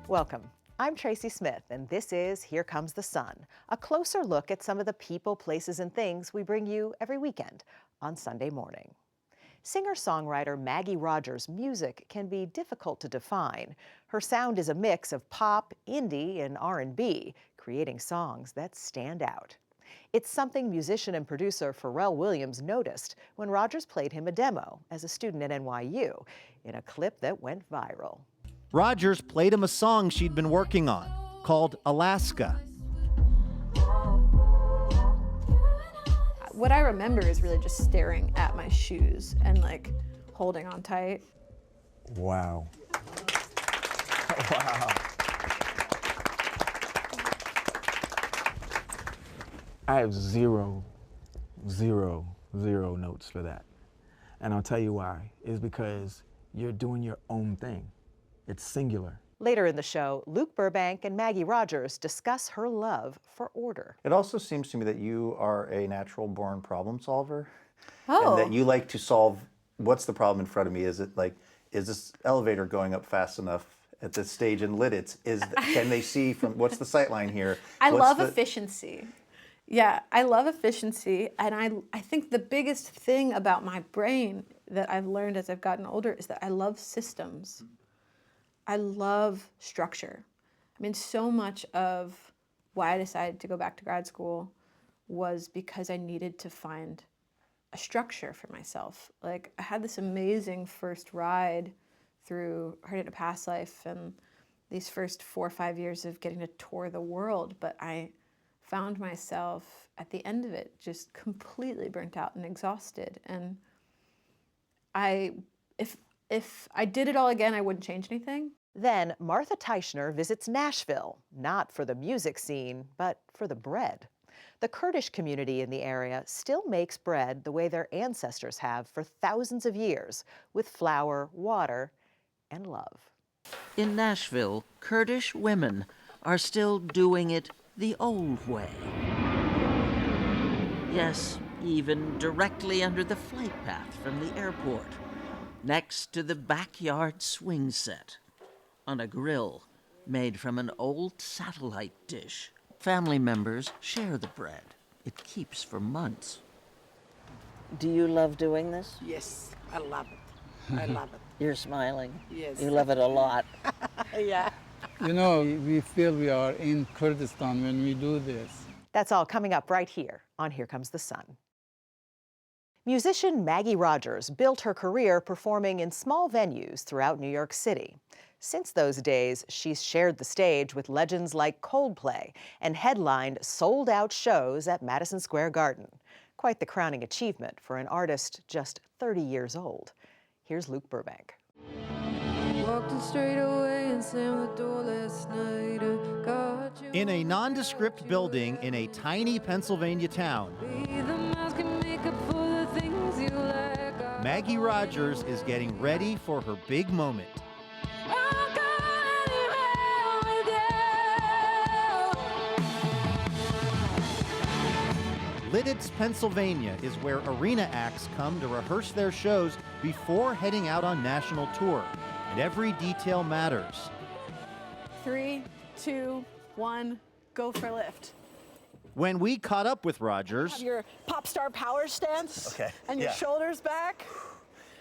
Welcome. I'm Tracy Smith, and this is Here Comes the Sun, a closer look at some of the people, places, and things we bring you every weekend on Sunday morning. Singer-songwriter Maggie Rogers' music can be difficult to define. Her sound is a mix of pop, indie, and R&B, creating songs that stand out. It's something musician and producer Pharrell Williams noticed when Rogers played him a demo as a student at NYU in a clip that went viral. Rogers played him a song she'd been working on, called Alaska. What I remember is really just staring at my shoes and like holding on tight. Wow. Wow. I have zero notes for that. And I'll tell you why. It's because you're doing your own thing. It's singular. Later in the show, Luke Burbank and Maggie Rogers discuss her love for order. It also seems to me that you are a natural-born problem solver. Oh. And that you like to solve, what's the problem in front of me? Is it like, is this elevator going up fast enough at this stage in Lidditz? Can they see from, what's the sight line here? I love efficiency. Yeah, I love efficiency, and I think the biggest thing about my brain that I've learned as I've gotten older is that I love systems. I love structure. I mean, so much of why I decided to go back to grad school was because I needed to find a structure for myself. Like, I had this amazing first ride through Heard It in a Past Life and these first 4 or 5 years of getting to tour the world, but I found myself at the end of it just completely burnt out and exhausted. And if I did it all again, I wouldn't change anything. Then Martha Teichner visits Nashville, not for the music scene, but for the bread. The Kurdish community in the area still makes bread the way their ancestors have for thousands of years, with flour, water, and love. In Nashville, Kurdish women are still doing it the old way. Yes, even directly under the flight path from the airport, next to the backyard swing set, on a grill made from an old satellite dish. Family members share the bread. It keeps for months. Do you love doing this? Yes, I love it. I love it. You're smiling. Yes. You love it a lot. Yeah. You know, we feel we are in Kurdistan when we do this. That's all coming up right here on Here Comes the Sun. Musician Maggie Rogers built her career performing in small venues throughout New York City. Since those days, she's shared the stage with legends like Coldplay and headlined sold-out shows at Madison Square Garden. Quite the crowning achievement for an artist just 30 years old. Here's Luke Burbank. In a nondescript building in a tiny Pennsylvania town, Maggie Rogers is getting ready for her big moment. Lidditz, Pennsylvania is where arena acts come to rehearse their shows before heading out on national tour, and every detail matters. 3, 2, 1, go for a lift. When we caught up with Rogers, Have your pop star power stance. Okay, And your yeah. shoulders back.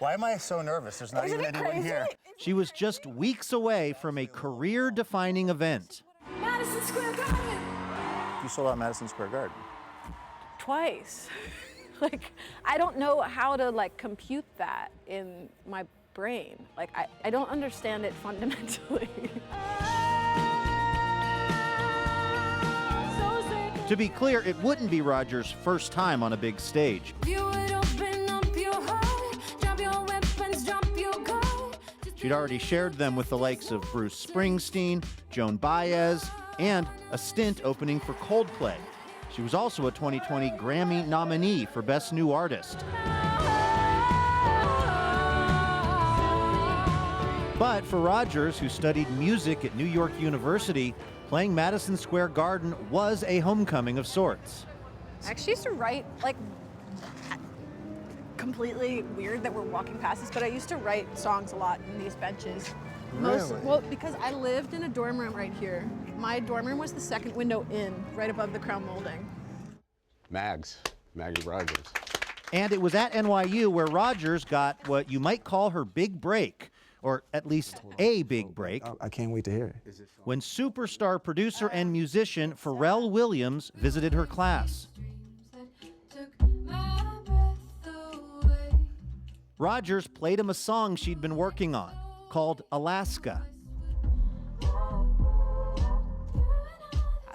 Why am I so nervous? There's not Isn't even it anyone crazy? here. she was just weeks away from a career-defining event. Madison Square Garden. You sold out Madison Square Garden. Twice. Like, I don't know how to like compute that in my brain. Like, I don't understand it fundamentally. To be clear, it wouldn't be Rogers' first time on a big stage. She'd already shared them with the likes of Bruce Springsteen, Joan Baez, and a stint opening for Coldplay. She was also a 2020 Grammy nominee for Best New Artist. But for Rogers, who studied music at New York University, playing Madison Square Garden was a homecoming of sorts. I actually used to write, like, completely weird that we're walking past this, but I used to write songs a lot in these benches Well, because I lived in a dorm room right here. My dorm room was the second window in, right above the crown molding. Maggie Rogers. And it was at NYU where Rogers got what you might call her big break, or at least a big break, I can't wait to hear it. when superstar producer and musician Pharrell Williams visited her class. Rogers played him a song she'd been working on, called Alaska.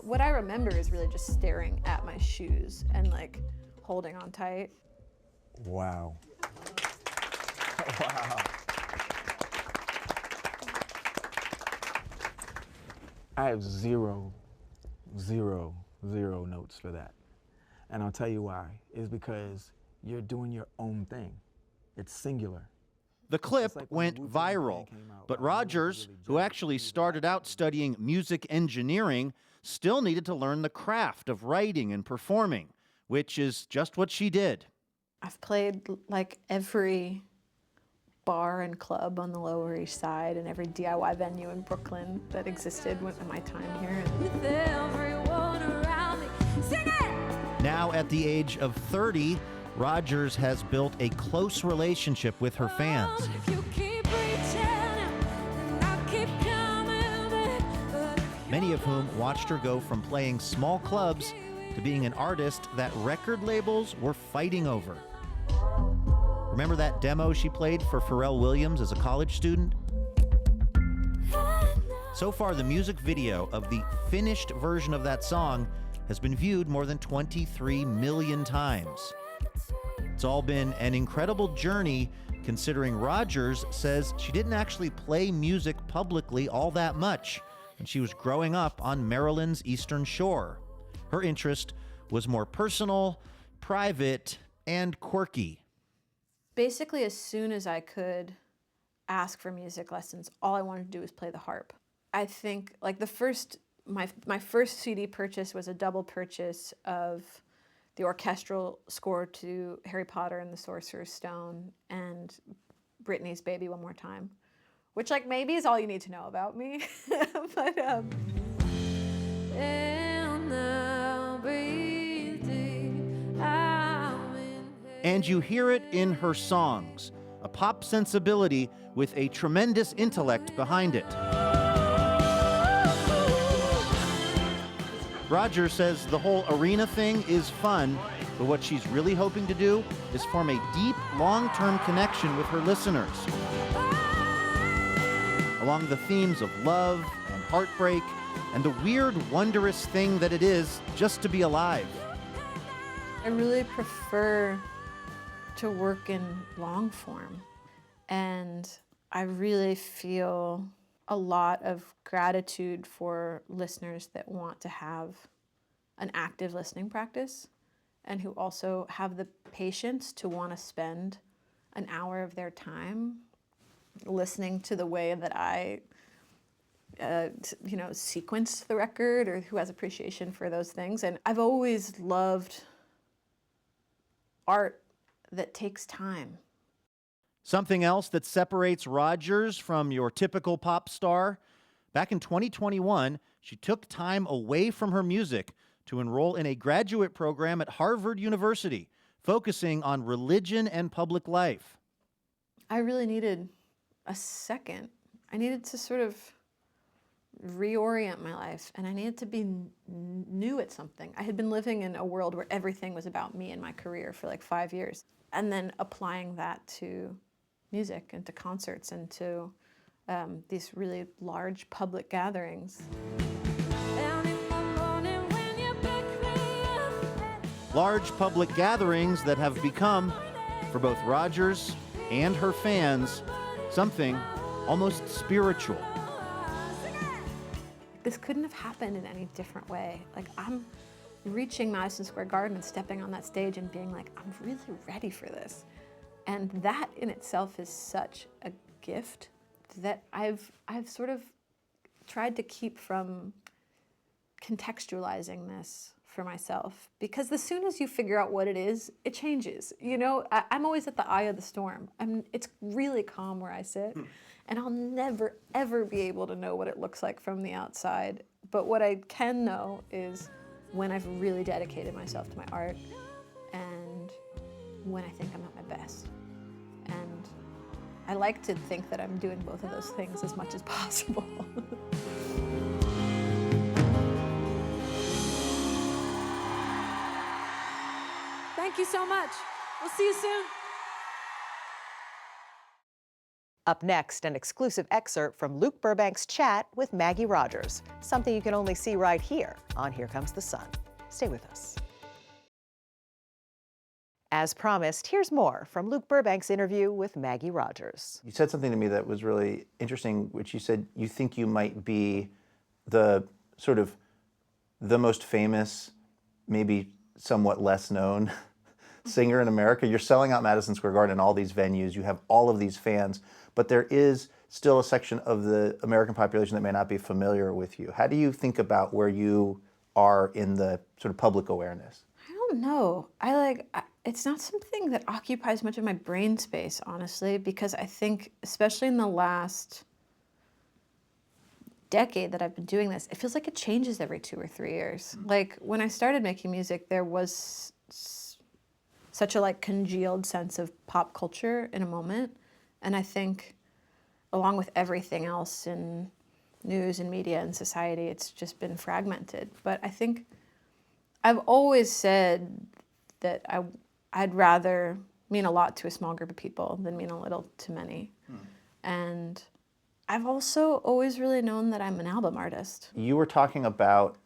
What I remember is really just staring at my shoes and like holding on tight. Wow. Wow. I have zero notes for that. And I'll tell you why. It's because you're doing your own thing. It's singular. The clip went viral, but Rogers, who actually started out studying music engineering, still needed to learn the craft of writing and performing, which is just what she did. I've played like every bar and club on the Lower East Side and every DIY venue in Brooklyn that existed in my time here. With everyone around me, sing it! Now at the age of 30, Rogers has built a close relationship with her fans. Many of whom watched her go from playing small clubs to being an artist that record labels were fighting over. Remember that demo she played for Pharrell Williams as a college student? So far, the music video of the finished version of that song has been viewed more than 23 million times. It's all been an incredible journey, considering Rogers says she didn't actually play music publicly all that much when she was growing up on Maryland's Eastern Shore. Her interest was more personal, private, and quirky. Basically, as soon as I could ask for music lessons, all I wanted to do was play the harp. I think like my first CD purchase was a double purchase of the orchestral score to Harry Potter and the Sorcerer's Stone and Britney's Baby One More Time, which like maybe is all you need to know about me. But And you hear it in her songs, a pop sensibility with a tremendous intellect behind it. Rogers says the whole arena thing is fun, but what she's really hoping to do is form a deep, long-term connection with her listeners along the themes of love and heartbreak and the weird, wondrous thing that it is just to be alive. I really prefer to work in long form, and I really feel a lot of gratitude for listeners that want to have an active listening practice and who also have the patience to want to spend an hour of their time listening to the way that I sequence the record, or who has appreciation for those things. And I've always loved art that takes time. Something else that separates Rogers from your typical pop star? Back in 2021, she took time away from her music to enroll in a graduate program at Harvard University, focusing on religion and public life. I really needed a second. I needed to sort of reorient my life, and I needed to be new at something. I had been living in a world where everything was about me and my career for like 5 years, and then applying that to music and to concerts and to these really large public gatherings. Large public gatherings that have become, for both Rogers and her fans, something almost spiritual. This couldn't have happened in any different way. Like, I'm reaching Madison Square Garden and stepping on that stage and being like, I'm really ready for this. And that in itself is such a gift that I've sort of tried to keep from contextualizing this for myself, because as soon as you figure out what it is, it changes. You know, I'm always at the eye of the storm. It's really calm where I sit, And I'll never, ever be able to know what it looks like from the outside. But what I can know is when I've really dedicated myself to my art and when I think I'm at my best. And I like to think that I'm doing both of those things as much as possible. Thank you so much. We'll see you soon. Up next, an exclusive excerpt from Luke Burbank's chat with Maggie Rogers, something you can only see right here on Here Comes the Sun. Stay with us. As promised, here's more from Luke Burbank's interview with Maggie Rogers. You said something to me that was really interesting, which you said you think you might be the sort of the most famous, maybe somewhat less known singer in America. You're selling out Madison Square Garden and all these venues. You have all of these fans, but there is still a section of the American population that may not be familiar with you. How do you think about where you are in the sort of public awareness? I don't know. It's not something that occupies much of my brain space, honestly, because I think, especially in the last decade that I've been doing this, it feels like it changes every 2 or 3 years. Like when I started making music, there was such a congealed sense of pop culture in a moment. And I think along with everything else in news and media and society, it's just been fragmented. But I think I've always said that I'd rather mean a lot to a small group of people than mean a little to many. And I've also always really known that I'm an album artist. You were talking about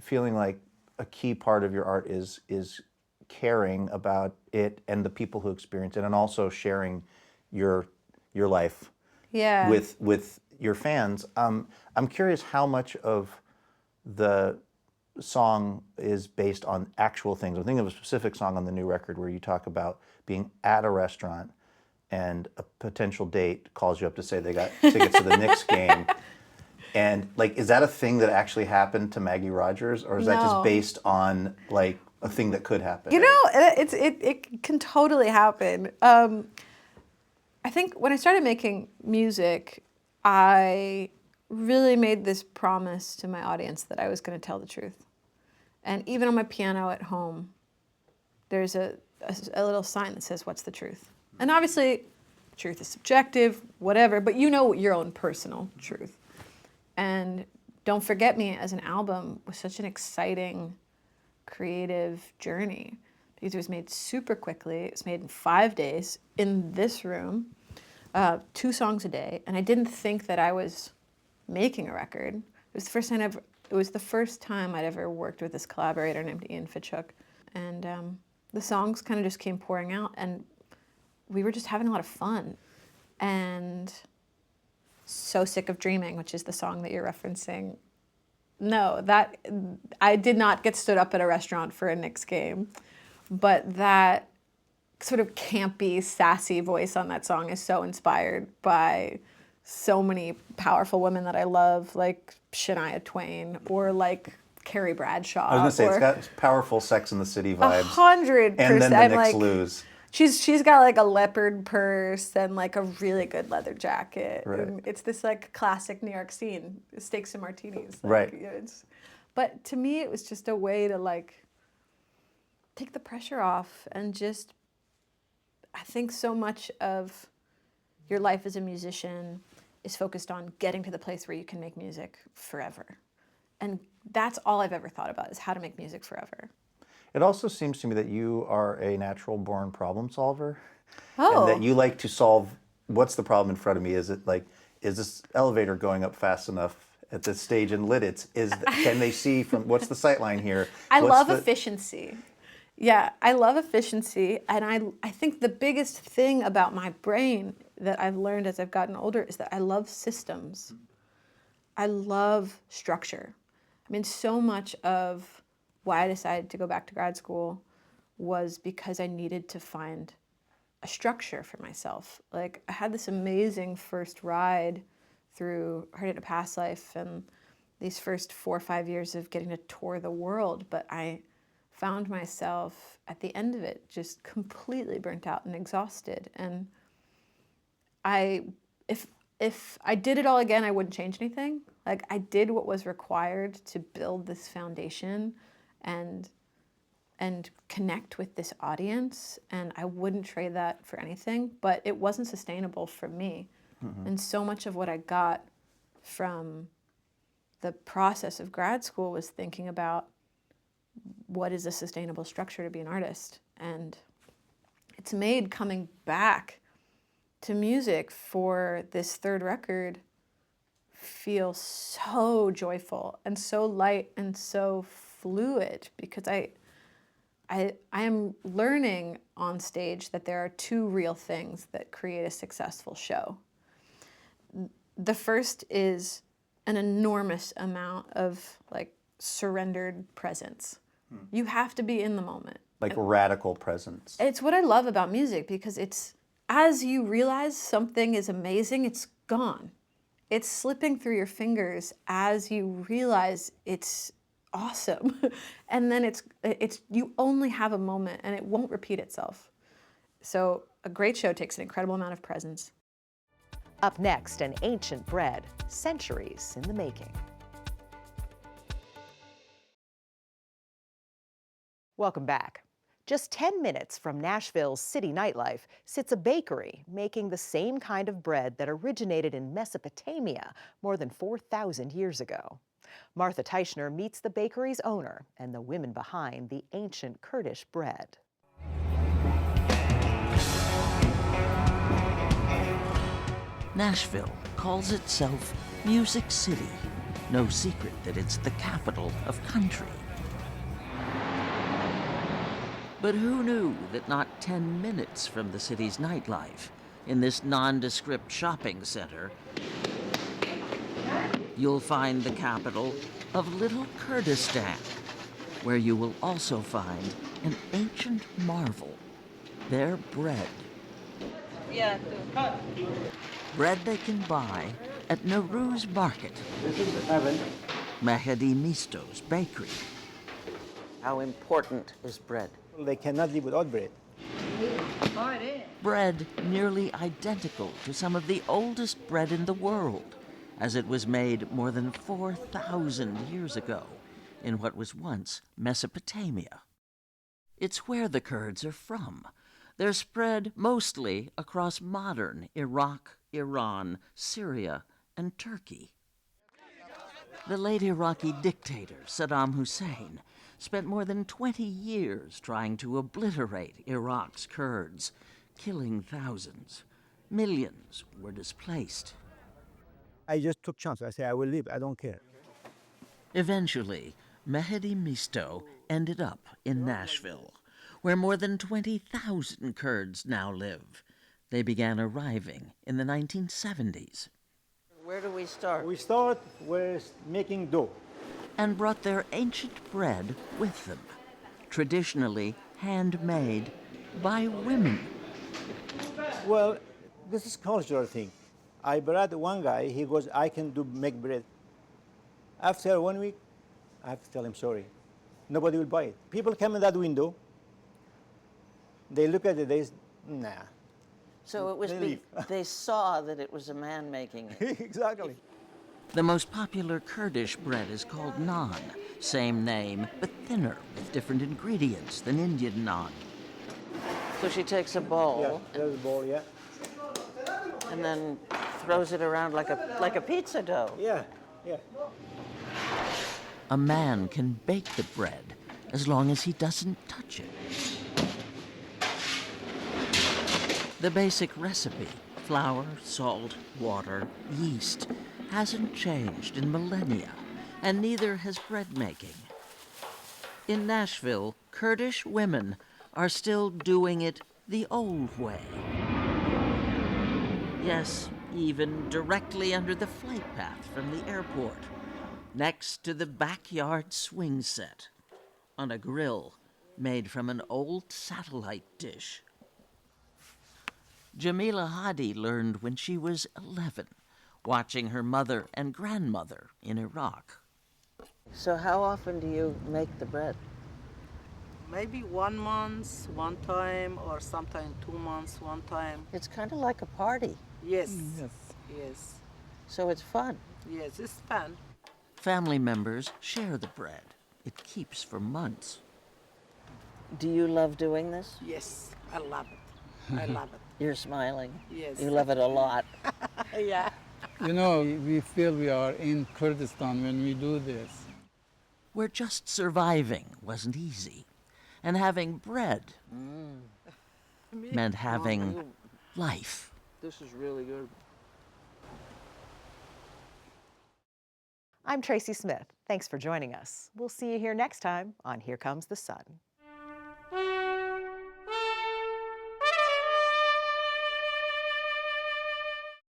feeling like a key part of your art is caring about it and the people who experience it, and also sharing your life with your fans. I'm curious how much of the song is based on actual things. I'm thinking of a specific song on the new record where you talk about being at a restaurant and a potential date calls you up to say they got tickets to the Knicks game. And is that a thing that actually happened to Maggie Rogers, or is that just based on a thing that could happen? It can totally happen. I think when I started making music, I really made this promise to my audience that I was going to tell the truth. And even on my piano at home, there's a little sign that says, "What's the truth?" And obviously, truth is subjective, whatever, but you know your own personal truth. And Don't Forget Me as an album was such an exciting, creative journey because it was made super quickly. It was made in 5 days in this room, 2 songs a day. And I didn't think that I was making a record. It was the first time I'd ever worked with this collaborator named Ian Fitchhook. And the songs kind of just came pouring out, and we were just having a lot of fun. And So Sick of Dreaming, which is the song that you're referencing, no, that I did not get stood up at a restaurant for a Knicks game, but that sort of campy, sassy voice on that song is so inspired by so many powerful women that I love, like Shania Twain or Carrie Bradshaw. I was going to say, it's got powerful Sex and the City vibes. 100%. And then the Knicks lose. She's got a leopard purse and a really good leather jacket. Right. And it's this classic New York scene, steaks and martinis. Right. But to me, it was just a way to take the pressure off and just, I think so much of your life as a musician is focused on getting to the place where you can make music forever. And that's all I've ever thought about, is how to make music forever. It also seems to me that you are a natural-born problem solver. Oh. And that you like to solve, what's the problem in front of me? Is it is this elevator going up fast enough at this stage in Lidditz? Can they see from, what's the sight line here? I love efficiency. Yeah, I love efficiency. And I think the biggest thing about my brain that I've learned as I've gotten older is that I love systems. I love structure. I mean, so much of why I decided to go back to grad school was because I needed to find a structure for myself. I had this amazing first ride through Heard It in a Past Life and these first 4 or 5 years of getting to tour the world, but I found myself at the end of it just completely burnt out and exhausted. And if if I did it all again, I wouldn't change anything. Like, I did what was required to build this foundation and connect with this audience, and I wouldn't trade that for anything, but it wasn't sustainable for me. And so much of what I got from the process of grad school was thinking about what is a sustainable structure to be an artist. And it's made coming back to music for this third record feel so joyful and so light and so fluid, because I am learning on stage that there are two real things that create a successful show. The first is an enormous amount of like surrendered presence. You have to be in the moment. Like radical presence. It's what I love about music, because it's, as you realize something is amazing, it's gone. It's slipping through your fingers as you realize it's awesome. And then it's you only have a moment and it won't repeat itself. So a great show takes an incredible amount of presence. Up next, an ancient bread, centuries in the making. Welcome back. Just 10 minutes from Nashville's city nightlife sits a bakery making the same kind of bread that originated in Mesopotamia more than 4,000 years ago. Martha Teichner meets the bakery's owner and the women behind the ancient Kurdish bread. Nashville calls itself Music City. No secret that it's the capital of country. But who knew that not 10 minutes from the city's nightlife, in this nondescript shopping center, you'll find the capital of Little Kurdistan, where you will also find an ancient marvel, their bread. Bread they can buy at Nowruz Market, Mehdi Misto's bakery. How important is bread? They cannot live without bread. Bread nearly identical to some of the oldest bread in the world, as it was made more than 4,000 years ago in what was once Mesopotamia. It's where the Kurds are from. They're spread mostly across modern Iraq, Iran, Syria, and Turkey. The late Iraqi dictator, Saddam Hussein, spent more than 20 years trying to obliterate Iraq's Kurds, killing thousands. Millions were displaced. I just took chance. I say I will leave. I don't care. Eventually, Mehdi Misto ended up in Nashville, where more than 20,000 Kurds now live. They began arriving in the 1970s. Where do we start? We start with making dough. And brought their ancient bread with them, traditionally handmade by women. Well, this is cultural thing. I brought one guy, he goes, I can make bread. After 1 week, I have to tell him sorry. Nobody will buy it. People come in that window, they look at it, they say, nah. So it was they saw that it was a man making it. Exactly. The most popular Kurdish bread is called naan, same name, but thinner, with different ingredients than Indian naan. So she takes a bowl. Yeah, there's a bowl, yeah. And then throws it around like a pizza dough. Yeah, yeah. A man can bake the bread as long as he doesn't touch it. The basic recipe, flour, salt, water, yeast, hasn't changed in millennia, and neither has bread making. In Nashville, Kurdish women are still doing it the old way. Yes, even directly under the flight path from the airport, next to the backyard swing set, on a grill made from an old satellite dish. Jamila Hadi learned when she was 11, watching her mother and grandmother in Iraq. So how often do you make the bread? Maybe 1 month, one time, or sometimes 2 months, one time. It's kind of like a party. Yes. Yes. So it's fun. Yes, it's fun. Family members share the bread. It keeps for months. Do you love doing this? Yes, I love it. I love it. You're smiling. Yes. You love it a lot. Yeah. You know, we feel we are in Kurdistan when we do this. Where just surviving wasn't easy. And having bread meant having life. This is really good. I'm Tracy Smith. Thanks for joining us. We'll see you here next time on Here Comes the Sun.